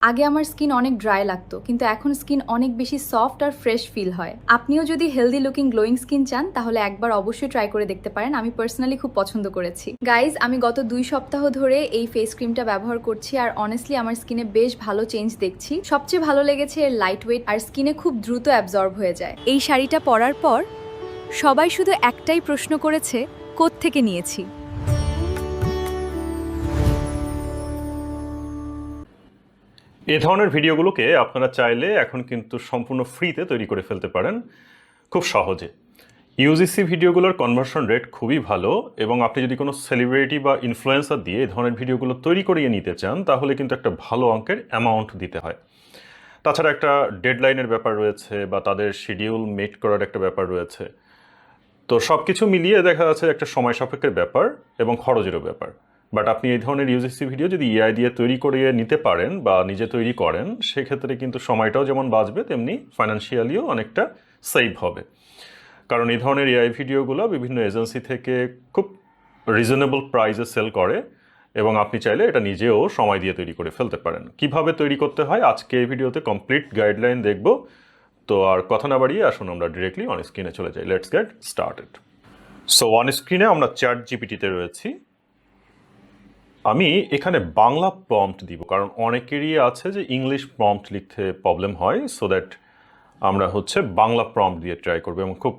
আগে আমার স্কিন অনেক ড্রাই লাগতো, কিন্তু এখন স্কিন অনেক বেশি সফট আর ফ্রেশ ফিল হয়। আপনিও যদি হেলদি লুকিং গ্লোয়িং স্কিন চান তাহলে একবার অবশ্যই ট্রাই করে দেখতে পারেন। আমি পার্সোনালি খুব পছন্দ করেছি। গাইজ, আমি গত 2 সপ্তাহ ধরে এই ফেস ক্রিমটা ব্যবহার করছি আর অনেস্টলি আমার স্কিনে বেশ ভালো চেঞ্জ দেখছি। সবচেয়ে ভালো লেগেছে এর লাইট ওয়েট আর স্কিনে খুব দ্রুত অ্যাবজর্ব হয়ে যায়। এই শাড়িটা পরার পর সবাই শুধু একটাই প্রশ্ন করেছে, কোত্থেকে নিয়েছি। এই ধরনের ভিডিওগুলোকে আপনারা চাইলে এখন কিন্তু সম্পূর্ণ ফ্রিতে তৈরি করে ফেলতে পারেন খুব সহজে। ইউজিসি ভিডিওগুলোর কনভার্সন রেট খুবই ভালো, এবং আপনি যদি কোনো সেলিব্রিটি বা ইনফ্লুয়েন্সার দিয়ে এই ধরনের ভিডিওগুলো তৈরি করিয়ে নিতে চান তাহলে কিন্তু একটা ভালো অঙ্কের অ্যামাউন্ট দিতে হয়। তাছাড়া একটা ডেডলাইনের ব্যাপার রয়েছে বা তাদের শিডিউল মেট করার একটা ব্যাপার রয়েছে। তো সব কিছু মিলিয়ে দেখা যাচ্ছে একটা সময় সাপেক্ষের ব্যাপার এবং খরচেরও ব্যাপার। বাট আপনি এই ধরনের ইউজিসি ভিডিও যদি এআই দিয়ে তৈরি করে নিতে পারেন বা নিজে তৈরি করেন, সেক্ষেত্রে কিন্তু সময়টাও যেমন বাঁচবে তেমনি ফাইন্যান্সিয়ালিও অনেকটা সেভ হবে। কারণ এই ধরনের এআই ভিডিওগুলো বিভিন্ন এজেন্সি থেকে খুব রিজনেবল প্রাইসে সেল করে, এবং আপনি চাইলে এটা নিজেও সময় দিয়ে তৈরি করে ফেলতে পারেন। কিভাবে তৈরি করতে হয় আজকে এই ভিডিওতে কমপ্লিট গাইডলাইন দেখব। তো আর কথা না বাড়িয়ে আসুন আমরা ডিরেক্টলি অন স্ক্রিনে চলে যাই। Let's get started. So on স্ক্রিনে আমরা চ্যাট জিপিটিতে রয়েছি। আমি এখানে বাংলা প্রম্পট দিব, কারণ অনেকেরই আছে যে ইংলিশ প্রম্পট লিখতে প্রবলেম হয়। সো দ্যাট আমরা বাংলা প্রম্পট দিয়ে ট্রাই করবো, এবং খুব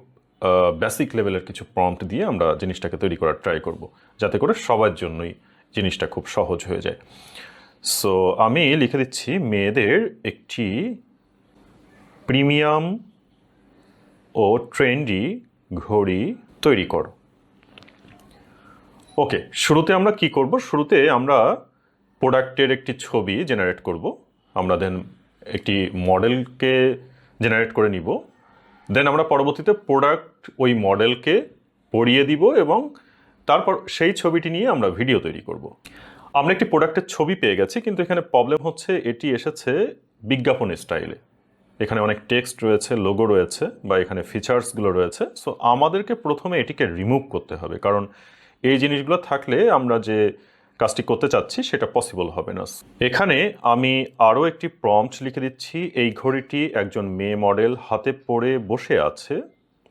বেসিক লেভেলের কিছু প্রম্পট দিয়ে আমরা জিনিসটাকে তৈরি করার ট্রাই করব, যাতে করে সবার জন্যই জিনিসটা খুব সহজ হয়ে যায়। সো আমি লিখে দিচ্ছি, মেয়েদের একটি প্রিমিয়াম ও ট্রেন্ডি ঘড়ি তৈরি করো। ওকে, শুরুতে আমরা কি করব? শুরুতে আমরা প্রোডাক্টের একটি ছবি জেনারেট করব। আমরা দেন একটি মডেলকে জেনারেট করে নিব। দেন আমরা পরবর্তীতে প্রোডাক্ট ওই মডেলকে পরিয়ে দিব, এবং তারপর সেই ছবিটি নিয়ে আমরা ভিডিও তৈরি করব। আমরা একটি প্রোডাক্টের ছবি পেয়ে গেছি, কিন্তু এখানে প্রবলেম হচ্ছে এটি এসেছে বিজ্ঞাপন স্টাইলে। এখানে অনেক টেক্সট রয়েছে, লোগো রয়েছে, বা এখানে ফিচার্সগুলো রয়েছে। সো আমাদেরকে প্রথমে এটিকে রিমুভ করতে হবে, কারণ এই জিনিসগুলো থাকলে আমরা যে কাজটি করতে চাচ্ছি সেটা পসিবল হবে না। এখানে আমি আরও একটি প্রম্পট লিখে দিচ্ছি, এই ঘড়িটি একজন মেয়ে মডেল হাতে পরে বসে আছে,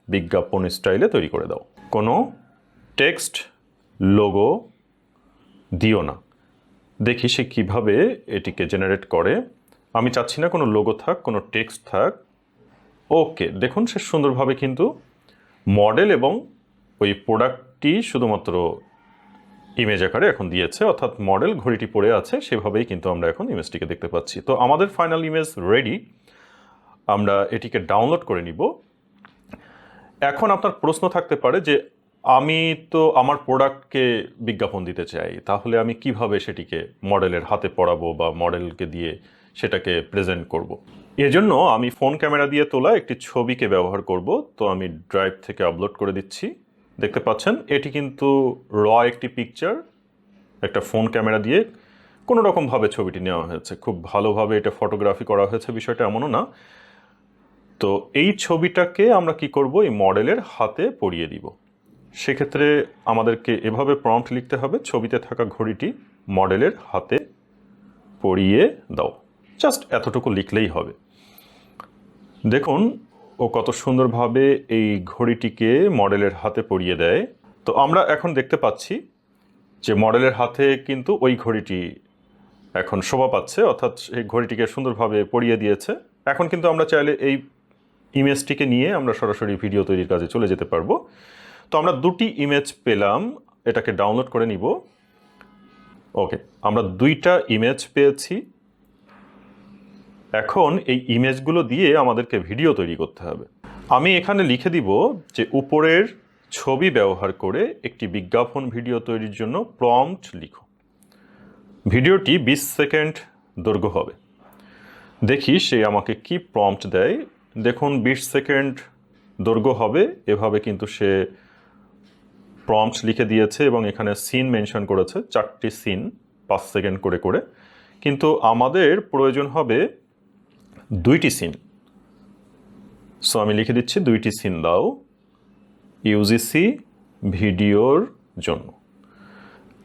বিজ্ঞাপন স্টাইলে তৈরি করে দাও। কোনো টেক্সট লোগো দিও না। দেখি সে কীভাবে এটিকে জেনারেট করে। আমি চাচ্ছি না কোনো লোগো থাক, কোনো টেক্সট থাক। ওকে, দেখুন সে সুন্দরভাবে কিন্তু মডেল এবং ওই প্রোডাক্টটি শুধুমাত্র ইমেজ আকারে এখন দিয়েছে, অর্থাৎ মডেল ঘড়িটি পরে আছে সেভাবেই কিন্তু আমরা এখন ইমেজটিকে দেখতে পাচ্ছি। তো আমাদের ফাইনাল ইমেজ রেডি, আমরা এটিকে ডাউনলোড করে নিব। এখন আপনার প্রশ্ন থাকতে পারে যে আমি তো আমার প্রোডাক্টকে বিজ্ঞাপন দিতে চাই, তাহলে আমি কিভাবে সেটিকে মডেলের হাতে পরাবো বা মডেলকে দিয়ে সেটাকে প্রেজেন্ট করব। এজন্য আমি ফোন ক্যামেরা দিয়ে তোলা একটি ছবিকে ব্যবহার করব। তো আমি ড্রাইভ থেকে আপলোড করে দিচ্ছি। দেখতে পাচ্ছেন এটি কিন্তু একটি পিকচার, একটা ফোন ক্যামেরা দিয়ে কোনো রকমভাবে ছবিটি নেওয়া হয়েছে। খুব ভালোভাবে এটা ফটোগ্রাফি করা হয়েছে, বিষয়টা এমনও না। তো এই ছবিটাকে আমরা কি করব, এই মডেলের হাতে পরিয়ে দিব। সেক্ষেত্রে আমাদেরকে এভাবে প্রম্পট লিখতে হবে, ছবিতে থাকা ঘড়িটি মডেলের হাতে পরিয়ে দাও। জাস্ট এতটুকু লিখলেই হবে। দেখুন ও কত সুন্দরভাবে এই ঘড়িটিকে মডেলের হাতে পরিয়ে দেয়। তো আমরা এখন দেখতে পাচ্ছি যে মডেলের হাতে কিন্তু ওই ঘড়িটি এখন শোভা পাচ্ছে, অর্থাৎ এই ঘড়িটিকে সুন্দরভাবে পরিয়ে দিয়েছে। এখন কিন্তু আমরা চাইলে এই ইমেজটিকে নিয়ে আমরা সরাসরি ভিডিও তৈরির কাজে চলে যেতে পারবো। তো আমরা দুটি ইমেজ পেলাম, এটাকে ডাউনলোড করে নিব। ওকে, আমরা দুইটা ইমেজ পেয়েছি। এখন এই ইমেজগুলো দিয়ে আমাদেরকে ভিডিও তৈরি করতে হবে। আমি এখানে লিখে দিব যে উপরের ছবি ব্যবহার করে একটি বিজ্ঞাপন ভিডিও তৈরির জন্য প্রম্পট লিখো। ভিডিওটি 20 সেকেন্ড দৈর্ঘ্য হবে। দেখি সে আমাকে কি প্রম্পট দেয়। দেখুন 20 সেকেন্ড দৈর্ঘ্য হবে, এভাবে কিন্তু সে প্রম্পট লিখে দিয়েছে, এবং এখানে সিন মেনশন করেছে, 4টি সিন 5 সেকেন্ড করে করে। কিন্তু আমাদের প্রয়োজন হবে 2টি সিন। সো আমি লিখে দিচ্ছি 2টি সিন দাও ইউজিসি ভিডিওর জন্য।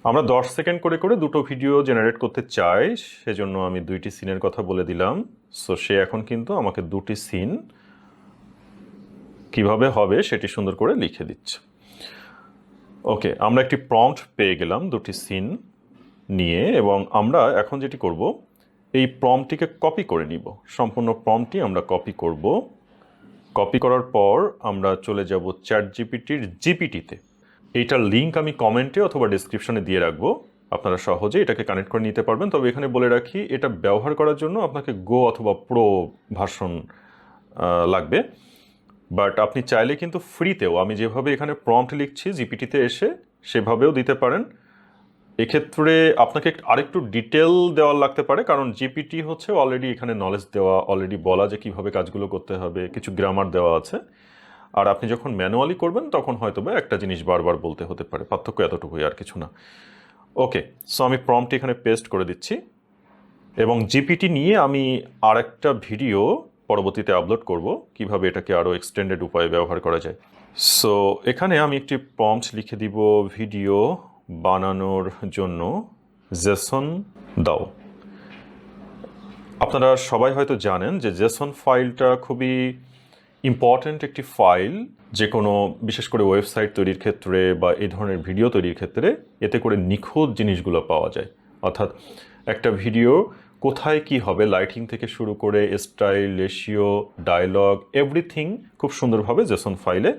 আমরা 10 সেকেন্ড করে করে দুটো ভিডিও জেনারেট করতে চাই, সেজন্য আমি 2টি সিনের কথা বলে দিলাম। সো সে এখন কিন্তু আমাকে 2টি সিন কিভাবে হবে সেটি সুন্দর করে লিখে দিচ্ছে। ওকে, আমরা একটি প্রম্পট পেয়ে গেলাম 2টি সিন নিয়ে, এবং আমরা এখন যেটি করব, এই প্রম্পটটিকে কপি করে নিব। সম্পূর্ণ প্রম্পটটি আমরা কপি করব। কপি করার পর আমরা চলে যাব চ্যাটজিপিটির জিপিটিতে। এইটার লিঙ্ক আমি কমেন্টে অথবা ডেসক্রিপশনে দিয়ে রাখবো, আপনারা সহজে এটাকে কানেক্ট করে নিতে পারবেন। তবে এখানে বলে রাখি, এটা ব্যবহার করার জন্য আপনাকে গো অথবা প্রো ভার্সন লাগবে। বাট আপনি চাইলে কিন্তু ফ্রিতেও, আমি যেভাবে এখানে প্রম্পট লিখছি জিপিটিতে এসে, সেভাবেও দিতে পারেন। এক্ষেত্রে আপনাকে আরেকটু ডিটেল দেওয়া লাগতে পারে, কারণ জিপিটি হচ্ছে অলরেডি এখানে নলেজ দেওয়া, অলরেডি বলা যে কীভাবে কাজগুলো করতে হবে, কিছু গ্রামার দেওয়া আছে। আর আপনি যখন ম্যানুয়ালি করবেন তখন হয়তো বা একটা জিনিস বারবার বলতে হতে পারে, পার্থক্য এতটুকুই, আর কিছু না। ওকে, সো আমি প্রম্পটটি এখানে পেস্ট করে দিচ্ছি, এবং জিপিটি নিয়ে আমি আরেকটা ভিডিও পরবর্তীতে আপলোড করব, কিভাবে এটাকে আরও এক্সটেন্ডেড উপায়ে ব্যবহার করা যায়। সো এখানে আমি একটি প্রম্পট লিখে দিব, ভিডিও বানানোর জন্য জেসন দাও। আপনারা সবাই হয়তো জানেন যে জেসন ফাইলটা খুবই ইম্পর্ট্যান্ট একটি ফাইল, যে কোনো বিশেষ করে ওয়েবসাইট তৈরির ক্ষেত্রে বা এই ধরনের ভিডিও তৈরির ক্ষেত্রে। এতে করে নিখুঁত জিনিসগুলো পাওয়া যায়, অর্থাৎ একটা ভিডিও কোথায় কি হবে, লাইটিং থেকে শুরু করে স্টাইল, রেশিও, ডায়লগ, এভরিথিং খুব সুন্দরভাবে জেসন ফাইলে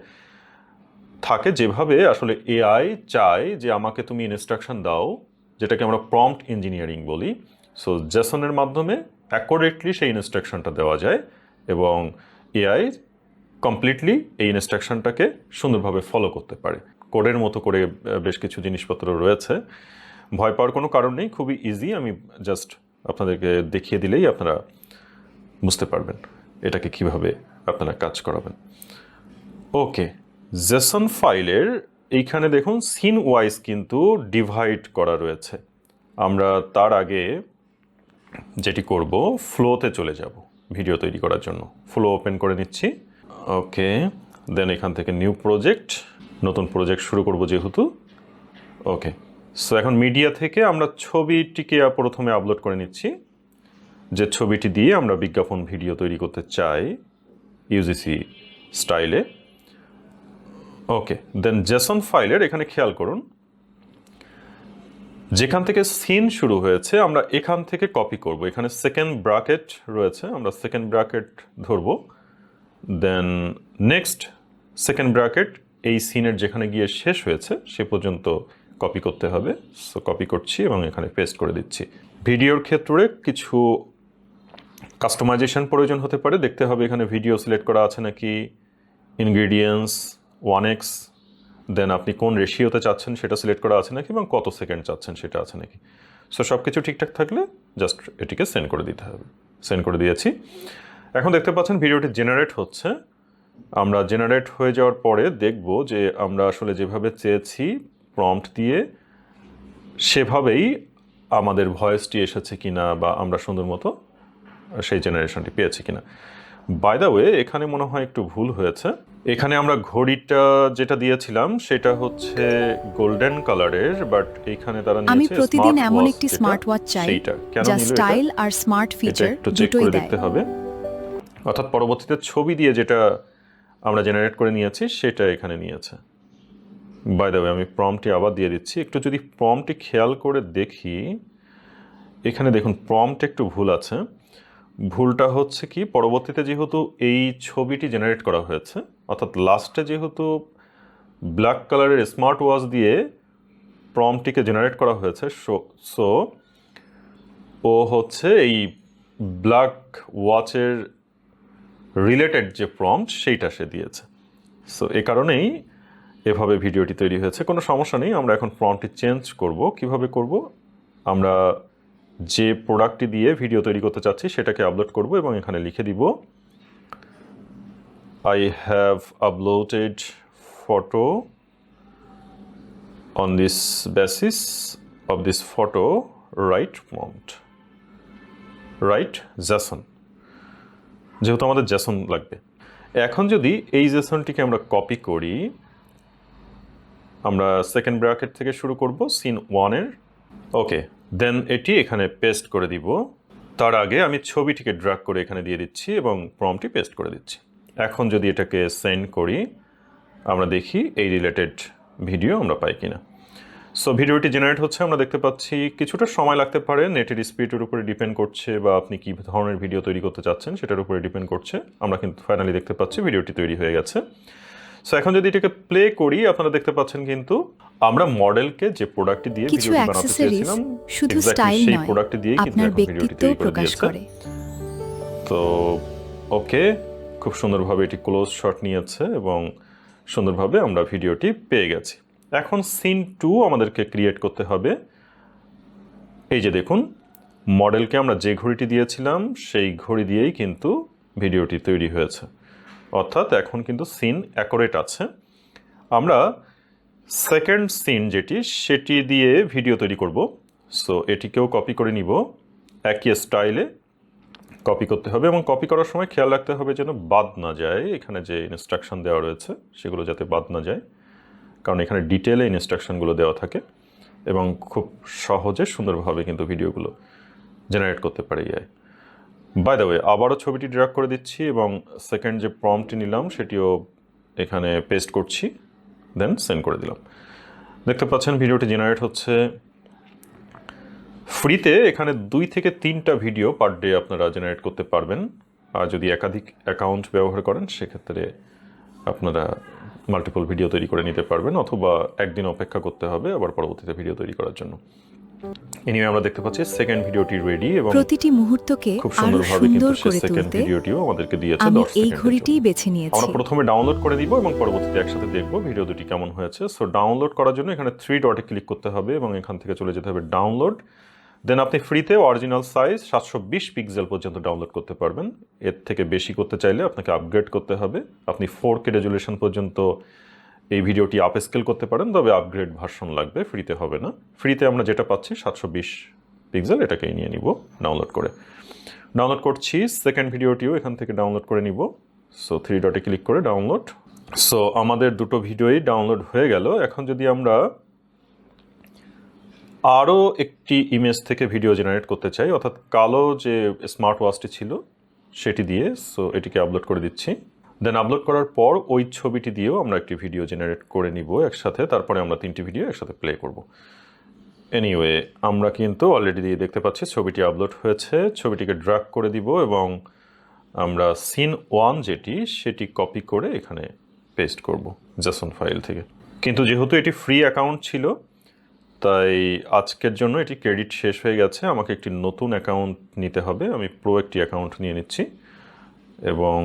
থাকে, যেভাবে আসলে এআই চায় যে আমাকে তুমি ইনস্ট্রাকশন দাও, যেটাকে আমরা প্রম্পট ইঞ্জিনিয়ারিং বলি। সো জেসনের মাধ্যমে অ্যাকুরেটলি সেই ইনস্ট্রাকশনটা দেওয়া যায়, এবং এআই কমপ্লিটলি এই ইনস্ট্রাকশনটাকে সুন্দরভাবে ফলো করতে পারে। কোডের মতো করে বেশ কিছু জিনিসপত্র রয়েছে, ভয় পাওয়ার কোনো কারণ নেই, খুবই ইজি। আমি জাস্ট আপনাদেরকে দেখিয়ে দিলেই আপনারা বুঝতে পারবেন এটাকে কিভাবে আপনারা কাজ করাবেন। ওকে, জেসন ফাইলের এইখানে দেখুন সিন ওয়াইজ কিন্তু ডিভাইড করা রয়েছে। আমরা তার আগে যেটি করব, ফ্লোতে চলে যাব ভিডিও তৈরি করার জন্য। ফ্লো ওপেন করে নিচ্ছি। ওকে, দেন এখান থেকে নিউ প্রজেক্ট, নতুন প্রজেক্ট শুরু করব যেহেতু। ওকে, সো এখন মিডিয়া থেকে আমরা ছবিটিকে প্রথমে আপলোড করে নিচ্ছি, যে ছবিটি দিয়ে আমরা বিজ্ঞাপন ভিডিও তৈরি করতে চাই ইউজিসি স্টাইলে। ওকে, দেন জেসন ফাইলের এখানে খেয়াল করুন, যেখান থেকে সিন শুরু হয়েছে আমরা এখান থেকে কপি করব। এখানে সেকেন্ড ব্র্যাকেট রয়েছে, আমরা সেকেন্ড ব্র্যাকেট ধরব, দেন নেক্সট সেকেন্ড ব্র্যাকেট এই সিনের যেখানে গিয়ে শেষ হয়েছে সে পর্যন্ত কপি করতে হবে। সো কপি করছি এবং এখানে পেস্ট করে দিচ্ছি। ভিডিওর ক্ষেত্রে কিছু কাস্টমাইজেশন প্রয়োজন হতে পারে, দেখতে হবে এখানে ভিডিও সিলেক্ট করা আছে নাকি, ইনগ্রিডিয়েন্টস 1x, দেন আপনি কোন রেশিওতে চাচ্ছেন সেটা সিলেক্ট করা আছে নাকি, এবং কত সেকেন্ড চাচ্ছেন সেটা আছে নাকি। সো সব কিছু ঠিকঠাক থাকলে জাস্ট এটিকে সেন্ড করে দিতে হবে। সেন্ড করে দিয়েছি। এখন দেখতে পাচ্ছেন ভিডিওটি জেনারেট হচ্ছে। আমরা জেনারেট হয়ে যাওয়ার পরে দেখব যে আমরা আসলে যেভাবে চেয়েছি প্রম্পট দিয়ে সেভাবেই আমাদের ভয়েসটি এসেছে কিনা, বা আমরা সুন্দর মতো সেই জেনারেশনটি পেয়েছি কিনা। বাই দ্য ওয়ে, এখানে মনে হয় একটু ভুল হয়েছে। এখানে আমরা ঘড়িটা যেটা দিয়েছিলাম সেটা হচ্ছে গোল্ডেন কালারের, বাট এখানে তারা নিয়েছে আমি প্রতিদিন স্মার্ট এমন ওয়াচ, একটি স্মার্ট ওয়াচ চাই সেইটা কেন যা নিল এটা? স্টাইল আর স্মার্ট এটা ফিচার একটু চেক দুটোই করে দেয়। দেখতে হবে। অর্থাৎ পরবর্তীতে ছবি দিয়ে যেটা আমরা জেনারেট করে নিয়েছি সেটা এখানে নিয়েছে। বাই দ্য ওয়ে, আমি প্রম্পটটি আবার দিয়ে দিচ্ছি। একটু যদি প্রম্পটটি খেয়াল করে দেখি, এখানে দেখুন প্রম্পট একটু ভুল আছে। ভুলটা হচ্ছে কি, পরবর্তীতে যেহেতু এই ছবিটি জেনারেট করা হয়েছে, অর্থাৎ লাস্টে যেহেতু ব্ল্যাক কালারের স্মার্ট ওয়াচ দিয়ে প্রম্পটটিকে জেনারেট করা হয়েছে, সো ও হচ্ছে এই ব্ল্যাক ওয়াচের রিলেটেড যে প্রম্পট সেইটা সে দিয়েছে। সো এ কারণেই এভাবে ভিডিওটি তৈরি হয়েছে। কোনো সমস্যা নেই, আমরা এখন প্রম্পটটি চেঞ্জ করব। কিভাবে করব? আমরা যে প্রোডাক্টটি দিয়ে ভিডিও তৈরি করতে চাচ্ছি সেটাকে আপলোড করব, এবং এখানে লিখে দিব I have uploaded photo. On this basis of this photo, write prompt. Write JSON. যেহেতু আমাদের JSON লাগবে। এখন যদি এই JSONটিকে আমরা কপি করি, আমরা সেকেন্ড ব্র্যাকেট থেকে শুরু করব সিন 1-এর। ওকে, দেন এটি এখানে পেস্ট করে দিব। তার আগে আমি ছবিটিকে ড্র্যাগ করে এখানে দিয়ে দিচ্ছি এবং প্রম্পটটি পেস্ট করে দিচ্ছি। এখন যদি এটাকে সেন্ড করি, আমরা দেখি এই রিলেটেড ভিডিও আমরা পাই কিনা। সো ভিডিওটি জেনারেট হচ্ছে, আমরা দেখতে পাচ্ছি কিছুটা সময় লাগতে পারে, নেটের স্পিডের উপরে ডিপেন্ড করছে বা আপনি কী ধরনের ভিডিও তৈরি করতে চাচ্ছেন সেটার উপরে ডিপেন্ড করছে। আমরা কিন্তু ফাইনালি দেখতে পাচ্ছি ভিডিওটি তৈরি হয়ে গেছে। সো এখন যদি এটাকে প্লে করি, আপনারা দেখতে পাচ্ছেন কিন্তু আমরা মডেলকে যে প্রোডাক্টটি দিয়ে কিছু ভিডিওটি বানাতে চেয়েছিলাম শুধু exactly স্টাইল সেই নয়, প্রোডাক্টটি দিয়ে কিন্তু আপনার এখন ভিডিওটি ব্যক্তিত্ব তৈরি করে প্রকাশ দিয়েছে। করে। তো ওকে, খুব সুন্দরভাবে এটি ক্লোজ শট নিয়েছে এবং সুন্দরভাবে আমরা ভিডিওটি পেয়ে গেছি। এখন সিন 2 আমাদেরকে ক্রিয়েট করতে হবে। এই যে দেখুন, মডেলকে আমরা যে ঘড়িটি দিয়েছিলাম সেই ঘড়ি দিয়েই কিন্তু ভিডিওটি তৈরি হয়েছে, অর্থাৎ এখন কিন্তু সিন অ্যাকুরেট আছে। আমরা সেকেন্ড সিন যেটি, সেটি দিয়ে ভিডিও তৈরি করব। সো এটিকেও কপি করে নিব, একই স্টাইলে কপি করতে হবে এবং কপি করার সময় খেয়াল রাখতে হবে যেন বাদ না যায়। এখানে যে ইনস্ট্রাকশন দেওয়া রয়েছে সেগুলো যাতে বাদ না যায়, কারণ এখানে ডিটেলে ইনস্ট্রাকশনগুলো দেওয়া থাকে এবং খুব সহজে সুন্দরভাবে কিন্তু ভিডিওগুলো জেনারেট করতে পারে এআই। বাই দ্য ওয়ে, আবারও ছবিটি ড্র্যাগ করে দিচ্ছি এবং সেকেন্ড যে প্রম্পটটি নিলাম সেটিও এখানে পেস্ট করছি, দেন সেন্ড করে দিলাম। দেখতে পাচ্ছেন ভিডিওটি জেনারেট হচ্ছে। ফ্রিতে এখানে 2 থেকে 3টা ভিডিও পার ডে আপনারা জেনারেট করতে পারবেন, আর যদি একাধিক অ্যাকাউন্ট ব্যবহার করেন সেক্ষেত্রে আপনারা মাল্টিপল ভিডিও তৈরি করে নিতে পারবেন, অথবা একদিন অপেক্ষা করতে হবে আবার পরবর্তীতে ভিডিও তৈরি করার জন্য। এনিওয়ে, আমরা দেখতে পাচ্ছি সেকেন্ড ভিডিওটি রেডি এবং প্রতিটি মুহূর্তকে খুব আরো সুন্দরভাবে কিন্তু সুন্দর করে সেকেন্ড তুলতে ভিডিওটিও আমাদেরকে দিয়েছে আমি 10 এই সেকেন্ডের ঘড়িটিই জন্য। বেছে নিয়েছি। আমরা প্রথমে ডাউনলোড করে দিব এবং পরবর্তীতে একসাথে দেখব ভিডিও দুটি কেমন হয়েছে। সো ডাউনলোড করার জন্য এখানে 3 ডটে ক্লিক করতে হবে এবং এখান থেকে চলে যেতে হবে ডাউনলোড। দেন আপনি ফ্রিতে অরিজিনাল সাইজ 720 পিক্সেল পর্যন্ত ডাউনলোড করতে পারবেন। এর থেকে বেশি করতে চাইলে আপনাকে আপগ্রেড করতে হবে। আপনি 4K রেজুলেশন পর্যন্ত এই ভিডিওটি আপ স্কেল করতে পারেন, তবে আপগ্রেড ভার্সন লাগবে, ফ্রিতে হবে না। ফ্রিতে আমরা যেটা পাচ্ছি 720 পিক্সেল, এটাকেই নিয়ে নিব ডাউনলোড করে। ডাউনলোড করছি, সেকেন্ড ভিডিওটিও এখান থেকে ডাউনলোড করে নিব। সো 3 ডটে ক্লিক করে ডাউনলোড। সো আমাদের দুটো ভিডিওই ডাউনলোড হয়ে গেল। এখন যদি আমরা আরও একটি ইমেজ থেকে ভিডিও জেনারেট করতে চাই, অর্থাৎ কালো যে স্মার্ট ওয়াচটি ছিল সেটি দিয়ে, সো এটিকে আপলোড করে দিচ্ছি। দেন আপলোড করার পর ওই ছবিটি দিয়েও আমরা একটি ভিডিও জেনারেট করে নিব একসাথে, তারপরে আমরা 3টি ভিডিও একসাথে প্লে করব। এনিওয়ে, আমরা কিন্তু অলরেডি দিয়ে দেখতে পাচ্ছি ছবিটি আপলোড হয়েছে। ছবিটিকে ড্র্যাগ করে দিব এবং আমরা সিন 1 যেটি, সেটি কপি করে এখানে পেস্ট করব জেসন ফাইল থেকে। কিন্তু যেহেতু এটি ফ্রি অ্যাকাউন্ট ছিল, তাই আজকের জন্য এটি ক্রেডিট শেষ হয়ে গেছে। আমাকে একটি নতুন অ্যাকাউন্ট নিতে হবে। আমি প্রো একটি অ্যাকাউন্ট নিয়ে নিচ্ছি এবং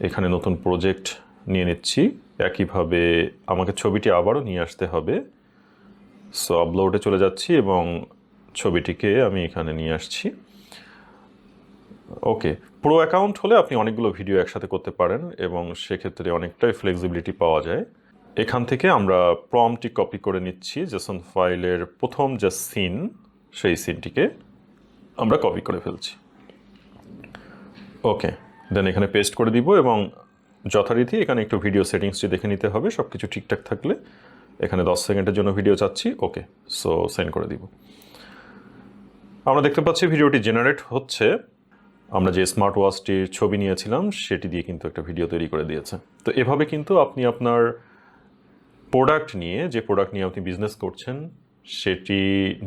এখানে নতুন প্রজেক্ট নিয়ে নিচ্ছি। একইভাবে আমাকে ছবিটি আবারও নিয়ে আসতে হবে। সো আপলোডে চলে যাচ্ছি এবং ছবিটিকে আমি এখানে নিয়ে আসছি। ওকে, প্রো অ্যাকাউন্ট হলে আপনি অনেকগুলো ভিডিও একসাথে করতে পারেন এবং সেক্ষেত্রে অনেকটাই ফ্লেক্সিবিলিটি পাওয়া যায়। এখান থেকে আমরা প্রম্পটটি কপি করে নিচ্ছি। জেসন ফাইলের প্রথম যে সিন, সেই সিনটিকে আমরা কপি করে ফেলছি। ওকে, দেন এখানে পেস্ট করে দিব এবং যথারীতি এখানে একটু ভিডিও সেটিংসটি দেখে নিতে হবে। সব কিছু ঠিকঠাক থাকলে এখানে 10 সেকেন্ডের জন্য ভিডিও চাচ্ছি। ওকে, সো সেন্ড করে দিব। আমরা দেখতে পাচ্ছি ভিডিওটি জেনারেট হচ্ছে। আমরা যে স্মার্ট ওয়াচটির ছবি নিয়েছিলাম সেটি দিয়ে কিন্তু একটা ভিডিও তৈরি করে দিয়েছে। তো এভাবে কিন্তু আপনি আপনার প্রোডাক্ট নিয়ে, যে প্রোডাক্ট নিয়ে আপনি বিজনেস করছেন সেটি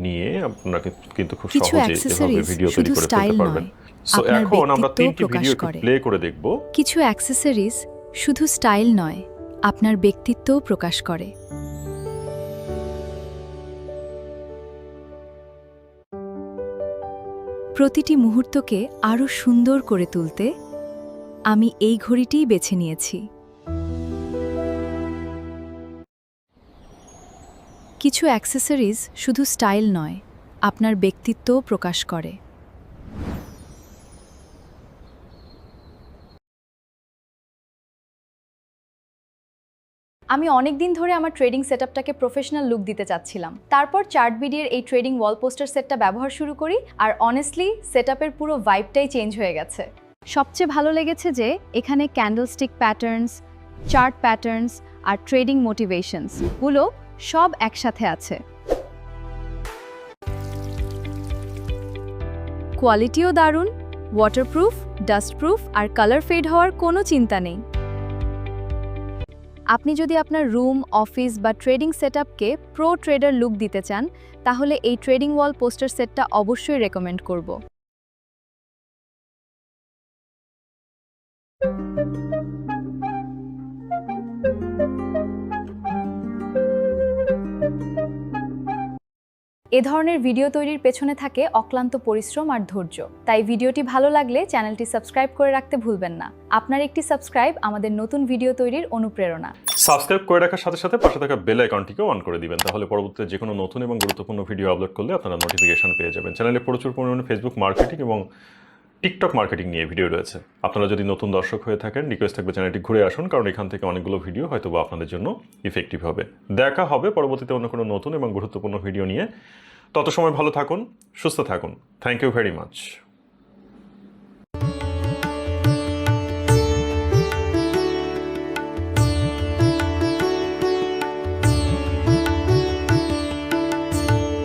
নিয়ে আপনাকে কিন্তু খুব সহজে এভাবে ভিডিও তৈরি করে ফেলতে পারবেন। সো এখন আমরা 3টি ভিডিও প্লে করে দেখব। কিছু অ্যাক্সেসরিজ শুধু স্টাইল নয়, আপনার ব্যক্তিত্বও প্রকাশ করে। প্রতিটি মুহূর্তকে আরো সুন্দর করে তুলতে আমি এই ঘড়িটিই বেছে নিয়েছি। কিছু অ্যাক্সেসরিজ শুধু স্টাইল নয়, আপনার ব্যক্তিত্বও প্রকাশ করে। আমি অনেক দিন ধরে আমার ট্রেডিং সেটআপটাকে প্রফেশনাল লুক দিতে চাচ্ছিলাম। তারপর চার্টবিডির এই ট্রেডিং ওয়াল পোস্টার সেটটা ব্যবহার শুরু করি, আর অনেস্টলি সেটআপের পুরো ভাইবটাই চেঞ্জ হয়ে গেছে। সবচেয়ে ভালো লেগেছে যে এখানে ক্যান্ডেলস্টিক প্যাটার্নস, চার্ট প্যাটার্নস আর ট্রেডিং মোটিভেশনস গুলো সব একসাথে আছে। কোয়ালিটিও দারুণ, ওয়াটারপ্রুফ, ডাস্টপ্রুফ আর কালার ফেড হওয়ার কোনো চিন্তা নেই। আপনি যদি আপনার রুম, অফিস বা ট্রেডিং সেটআপকে প্রো ট্রেডার লুক দিতে চান, তাহলে এই ট্রেডিং ওয়াল পোস্টার সেটটা অবশ্যই রেকমেন্ড করব। এ ধরনের ভিডিও তৈরির পেছনে থাকে অক্লান্ত পরিশ্রম আর ধৈর্য। তাই ভিডিওটি ভালো লাগলে চ্যানেলটি সাবস্ক্রাইব করে রাখতে ভুলবেন না। আপনার একটি সাবস্ক্রাইব আমাদের নতুন ভিডিও তৈরির অনুপ্রেরণা। সাবস্ক্রাইব করে রাখার সাথে সাথে পাশে থাকা বেল আইকনটিকেও অন করে দিবেন, তাহলে পরবর্তীতে যে কোনো নতুন এবং গুরুত্বপূর্ণ ভিডিও আপলোড করলে আপনারা নোটিফিকেশন পেয়ে যাবেন। চ্যানেলে প্রচুর পরিমাণে ফেসবুক মার্কেটিং এবং টিকটক মার্কেটিং নিয়ে ভিডিও রয়েছে। আপনারা যদি নতুন দর্শক হয়ে থাকেন, রিকোয়েস্ট থাকবে চ্যানেলটি ঘুরে আসুন, কারণ এখান থেকে অনেকগুলো ভিডিও হয়তো বা আপনাদের জন্য ইফেক্টিভ হবে। দেখা হবে পরবর্তীতে অন্য কোনো নতুন এবং গুরুত্বপূর্ণ ভিডিও নিয়ে। তত সময় ভালো থাকুন, সুস্থ থাকুন। Thank you very much.